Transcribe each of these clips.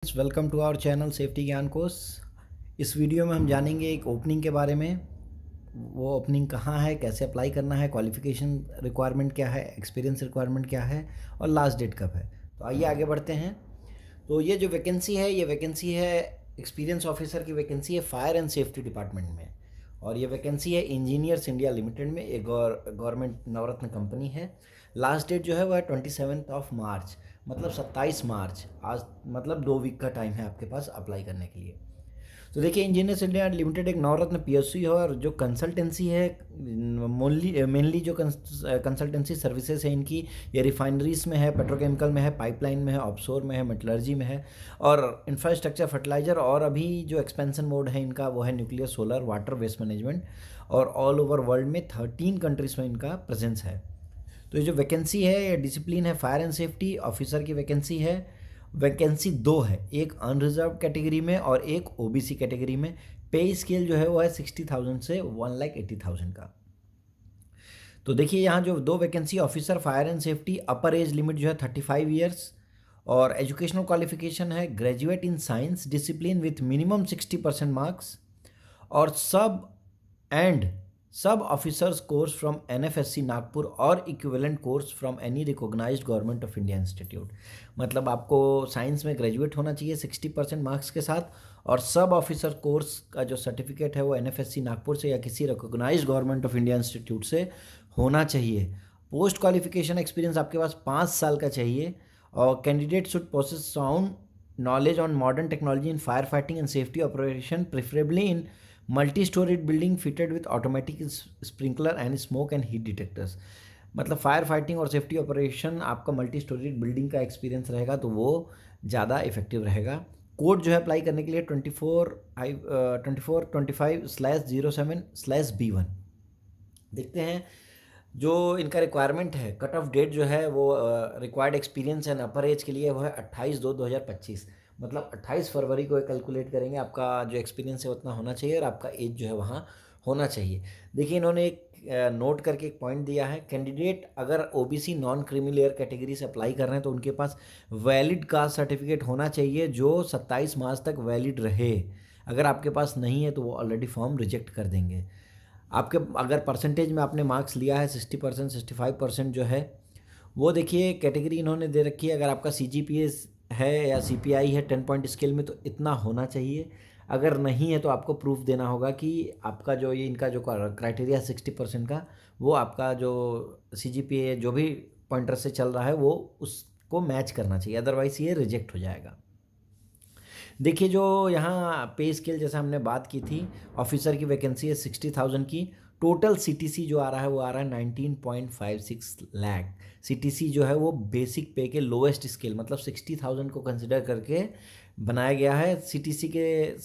Welcome to our channel safety Gyan course. इस video में हम जानेंगे एक ओपनिंग के बारे में। वो ओपनिंग कहाँ है, कैसे अप्लाई करना है, क्वालिफ़िकेशन रिक्वायरमेंट क्या है, एक्सपीरियंस रिक्वायरमेंट क्या है और लास्ट डेट कब है। तो आइए आगे बढ़ते हैं। तो ये जो वैकेंसी है एक्सपीरियंस ऑफिसर की वैकेंसी है फायर एंड सेफ्टी डिपार्टमेंट में। और ये वैकेंसी है इंजीनियर्स इंडिया लिमिटेड में, एक गवर्नमेंट नवरत्न कंपनी है। लास्ट डेट जो है वो है 27 मार्च, मतलब 27 मार्च। आज मतलब 2 वीक का टाइम है आपके पास अप्लाई करने के लिए। तो देखिए, इंजीनियर्स इंडिया लिमिटेड एक नवरत्न पीएसयू है और जो कंसल्टेंसी है मेनली जो कंसल्टेंसी सर्विसेज है इनकी, ये रिफाइनरीज में है, पेट्रोकेमिकल में है, पाइपलाइन में है, ऑफशोर में है, मेटलर्जी में है और इंफ्रास्ट्रक्चर, फर्टिलाइजर। और अभी जो एक्सपेंशन मोड है इनका वो है nuclear, solar, water, waste management. और ऑल ओवर वर्ल्ड में 13 कंट्रीज में इनका प्रेजेंस है। तो ये जो वैकेंसी है ये डिसिप्लिन है फायर एंड सेफ्टी ऑफिसर की वैकेंसी है। वैकेंसी दो है, एक अनरिजर्व कैटेगरी में और एक ओबीसी कैटेगरी में। पे स्केल जो है वो है 60,000 से 1,80,000 का। तो देखिए, यहाँ जो दो vacancy officer fire and safety, upper age limit जो है 35 ईयर्स और एजुकेशनल क्वालिफिकेशन है graduate in science discipline with minimum 60% marks और एंड सब officers course from NFSC Nagpur और equivalent course from any recognised government of India institute. मतलब आपको science में ग्रेजुएट होना चाहिए 60% मार्क्स के साथ और सब ऑफिसर कोर्स का जो सर्टिफिकेट है वो एनएफएससी नागपुर से या किसी recognized government of India institute से होना चाहिए। पोस्ट क्वालिफिकेशन एक्सपीरियंस आपके पास 5 साल का चाहिए और candidate should possess sound knowledge on modern technology in fire fighting and safety operation, preferably in multi storeyed building fitted with automatic sprinkler and smoke and heat detectors. मतलब fire fighting और safety operation आपका multi storeyed building का experience रहेगा तो वो ज़्यादा effective रहेगा। Code जो है अप्लाई करने के लिए 2425/07/B1। देखते हैं जो इनका रिक्वायरमेंट है। कट ऑफ डेट जो है वो required experience and upper as के लिए वो है 28/2/2025। मतलब 28 फरवरी को कैलकुलेट करेंगे, आपका जो एक्सपीरियंस है उतना होना चाहिए और आपका एज जो है वहाँ होना चाहिए। देखिए, इन्होंने एक नोट करके एक पॉइंट दिया है, कैंडिडेट अगर OBC non creamy layer category से अप्लाई कर रहे हैं तो उनके पास वैलिड कास्ट सर्टिफिकेट होना चाहिए जो 27 मार्च तक वैलिड रहे। अगर आपके पास नहीं है तो वो ऑलरेडी फॉर्म रिजेक्ट कर देंगे। आपके अगर परसेंटेज में आपने मार्क्स लिया है 60%, 65% जो है वो देखिए कैटेगरी इन्होंने दे रखी है। अगर आपका सीजीपीए है या सीपीआई है 10 पॉइंट स्केल में तो इतना होना चाहिए। अगर नहीं है तो आपको प्रूफ देना होगा कि आपका जो ये इनका जो क्राइटेरिया 60% का, वो आपका जो सीजीपीए जो भी पॉइंटर से चल रहा है वो उसको मैच करना चाहिए, अदरवाइज ये रिजेक्ट हो जाएगा। देखिए, जो यहाँ पे स्केल जैसे हमने बात की थी, ऑफिसर की वैकेंसी है 60,000 की। टोटल सीटीसी जो आ रहा है वो आ रहा है 19.56 लाख। सीटीसी जो है वो बेसिक पे के लोएस्ट स्केल, मतलब 60,000 को कंसिडर करके बनाया गया है। सीटीसी के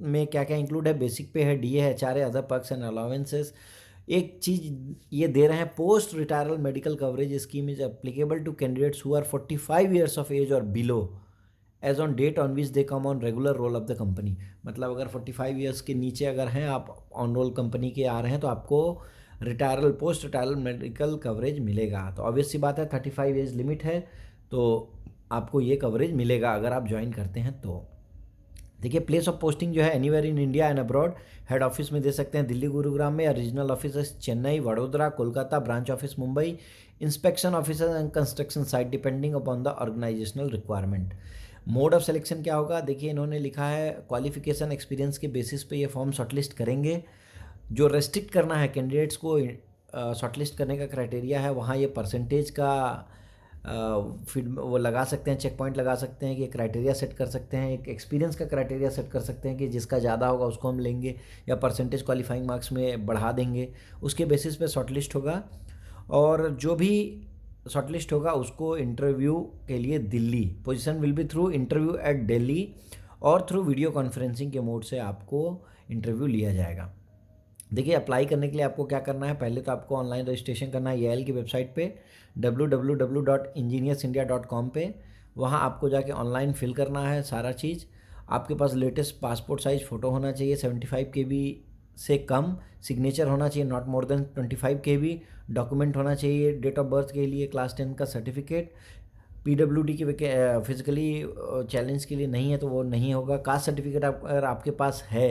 में क्या क्या इंक्लूड है, बेसिक पे है, डीए है, HRA, other perks and allowances. एक चीज़ ये दे रहे हैं, post retiral medical coverage scheme is applicable to candidates who are 45 years of age और below age on date on which they come on regular roll of the company. मतलब अगर 45 years के नीचे अगर हैं आप, ऑन रोल कंपनी के आ रहे हैं, तो आपको रिटायरल पोस्ट रिटायरल मेडिकल कवरेज मिलेगा। तो ऑब्वियस सी बात है 35 एज लिमिट है तो आपको ये कवरेज मिलेगा अगर आप ज्वाइन करते हैं तो। देखिए, प्लेस ऑफ पोस्टिंग जो है anywhere in India and abroad. Head office में दे सकते हैं दिल्ली गुरुग्राम में, या regional office Chennai, Vadodara, Kolkata, branch office Mumbai, inspection officer and construction site depending upon the organizational requirement. Mode of selection क्या होगा, देखिए इन्होंने लिखा है क्वालिफिकेशन एक्सपीरियंस के बेसिस पे ये फॉर्म शॉर्टलिस्ट करेंगे। जो रेस्ट्रिक्ट करना है कैंडिडेट्स को शॉर्टलिस्ट करने का क्राइटेरिया है, वहाँ ये परसेंटेज का फिर वो लगा सकते हैं, चेक पॉइंट लगा सकते हैं कि क्राइटेरिया सेट कर सकते हैं, एक एक्सपीरियंस का क्राइटेरिया सेट कर सकते हैं कि जिसका ज़्यादा होगा उसको हम लेंगे या परसेंटेज क्वालिफाइंग मार्क्स में बढ़ा देंगे। उसके बेसिस पे शॉर्टलिस्ट होगा और जो भी शॉर्टलिस्ट होगा उसको इंटरव्यू के लिए Delhi, position will be through interview at Delhi और थ्रू वीडियो कॉन्फ्रेंसिंग के मोड से आपको इंटरव्यू लिया जाएगा। देखिए, अप्लाई करने के लिए आपको क्या करना है, पहले तो आपको ऑनलाइन रजिस्ट्रेशन करना है ईआईएल की वेबसाइट पे www.engineersindia.com पे। वहाँ आपको जाके ऑनलाइन फिल करना है सारा चीज़। आपके पास लेटेस्ट पासपोर्ट साइज़ फ़ोटो होना चाहिए 75 KB से कम, सिग्नेचर होना चाहिए not more than 25 KB, document होना चाहिए डेट ऑफ बर्थ के लिए क्लास 10 का सर्टिफिकेट, पीडब्ल्यूडी की फिजिकली चैलेंज के लिए नहीं है तो वो नहीं होगा। कास्ट सर्टिफिकेट अगर आपके पास है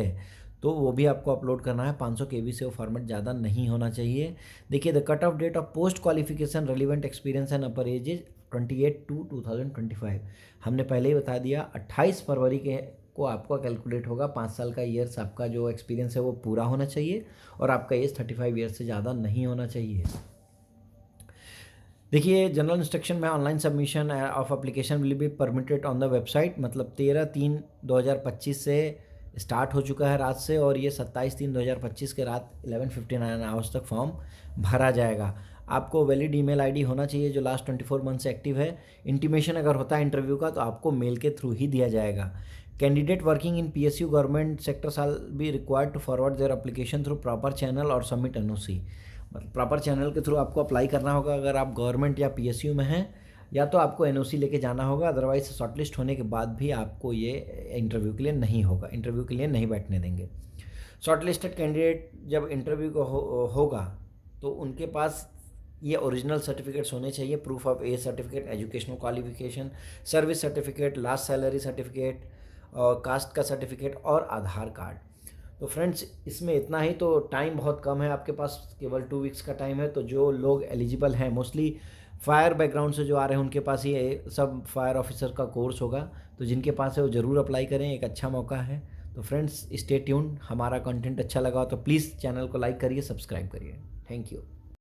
तो वो भी आपको अपलोड करना है। 500 KB से वो फॉर्मेट ज़्यादा नहीं होना चाहिए। देखिए, the cut off date of post qualification relevant experience and upper age is 28/2/2025। हमने पहले ही बता दिया 28 फरवरी के को आपका कैलकुलेट होगा। 5 साल का ईयर्स आपका जो एक्सपीरियंस है वो पूरा होना चाहिए और आपका एज 35 ईयर्स से ज़्यादा नहीं होना चाहिए। देखिए, जनरल इंस्ट्रक्शन में online submission of application will be permitted on the website, मतलब 13/3/2025 से स्टार्ट हो चुका है रात से, और ये 27/3/2025 के रात 11:59 आवर्स तक फॉर्म भरा जाएगा। आपको वैलिड ईमेल आईडी होना चाहिए जो लास्ट 24 मंथ से एक्टिव है। इंटीमेशन अगर होता है इंटरव्यू का तो आपको मेल के थ्रू ही दिया जाएगा। Candidate working in PSU government sector shall be required to forward their application through proper channel और सबमिट NOC। मतलब प्रॉपर चैनल के थ्रू आपको अप्लाई करना होगा अगर आप गवर्नमेंट या PSU में हैं, या तो आपको NOC लेके जाना होगा, अदरवाइज शॉर्टलिस्ट होने के बाद भी आपको ये इंटरव्यू के लिए नहीं होगा, इंटरव्यू के लिए नहीं बैठने देंगे। शॉर्टलिस्टेड कैंडिडेट जब इंटरव्यू को होगा तो उनके पास ये ओरिजिनल सर्टिफिकेट्स होने चाहिए, proof of age certificate, educational qualification, service certificate, last salary certificate, caste का सर्टिफिकेट और आधार कार्ड। तो फ्रेंड्स, इसमें इतना ही। तो टाइम बहुत कम है आपके पास, केवल 2 वीक्स का टाइम है। तो जो लोग एलिजिबल हैं, मोस्टली फायर बैकग्राउंड से जो आ रहे हैं उनके पास ये सब फायर ऑफिसर का कोर्स होगा, तो जिनके पास है वो ज़रूर अप्लाई करें, एक अच्छा मौका है। तो फ्रेंड्स, स्टे ट्यून्ड। हमारा कंटेंट अच्छा लगा तो प्लीज़ चैनल को लाइक करिए, सब्सक्राइब करिए। Thank you.